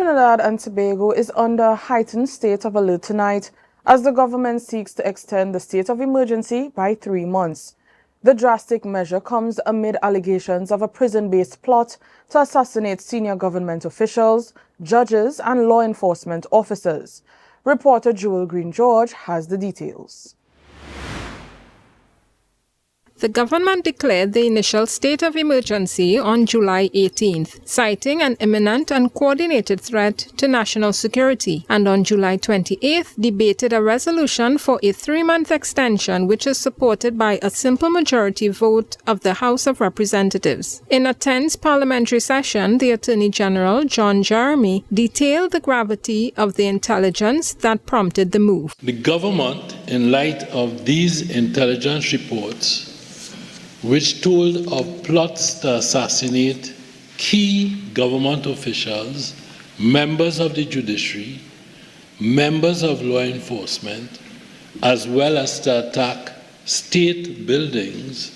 Trinidad and Tobago is under a heightened state of alert tonight as the government seeks to extend the state of emergency by 3 months. The drastic measure comes amid allegations of a prison-based plot to assassinate senior government officials, judges, and law enforcement officers. Reporter Jewel Greene-George has the details. The government declared the initial state of emergency on July 18th, citing an imminent and coordinated threat to national security, and on July 28th debated a resolution for a 3-month extension which is supported by a simple majority vote of the House of Representatives. In a tense parliamentary session, the Attorney General, John Jeremy, detailed the gravity of the intelligence that prompted the move. The government, in light of these intelligence reports, which told of plots to assassinate key government officials, members of the judiciary, members of law enforcement, as well as to attack state buildings,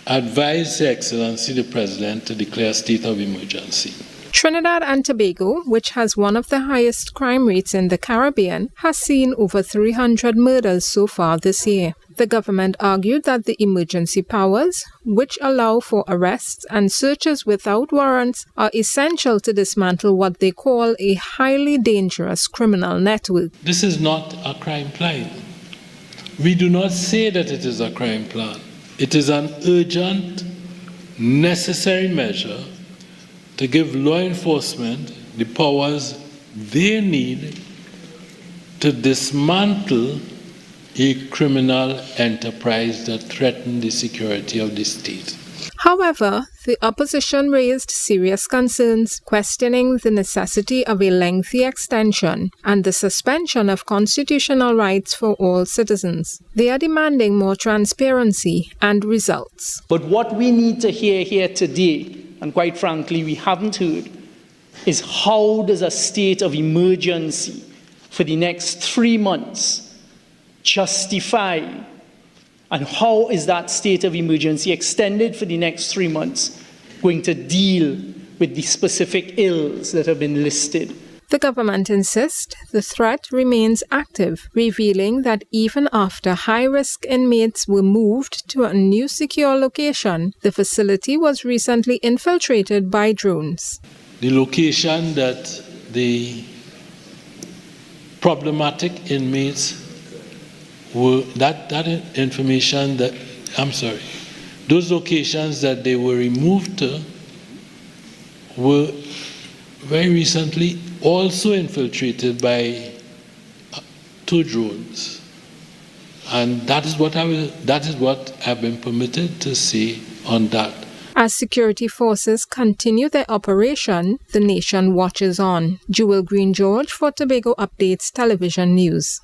advised His Excellency the President to declare a state of emergency. Trinidad and Tobago, which has one of the highest crime rates in the Caribbean, has seen over 300 murders so far this year. The government argued that the emergency powers, which allow for arrests and searches without warrants, are essential to dismantle what they call a highly dangerous criminal network. This is not a crime plan. We do not say that it is a crime plan. It is an urgent, necessary measure to give law enforcement the powers they need to dismantle a criminal enterprise that threatens the security of the state. However, the opposition raised serious concerns, questioning the necessity of a lengthy extension and the suspension of constitutional rights for all citizens. They are demanding more transparency and results. But what we need to hear here today, and quite frankly we haven't heard, is how does a state of emergency for the next 3 months justify, and how is that state of emergency extended for the next 3 months going to deal with the specific ills that have been listed? The government insists the threat remains active, revealing that even after high-risk inmates were moved to a new secure location, the facility was recently infiltrated by drones. The location that the problematic inmates were, those locations that they were removed to were very recently also infiltrated by 2 drones, and that is what I've been permitted to say on that. As security forces continue their operation, the nation watches on. Jewel Greene-George for Tobago Updates Television News.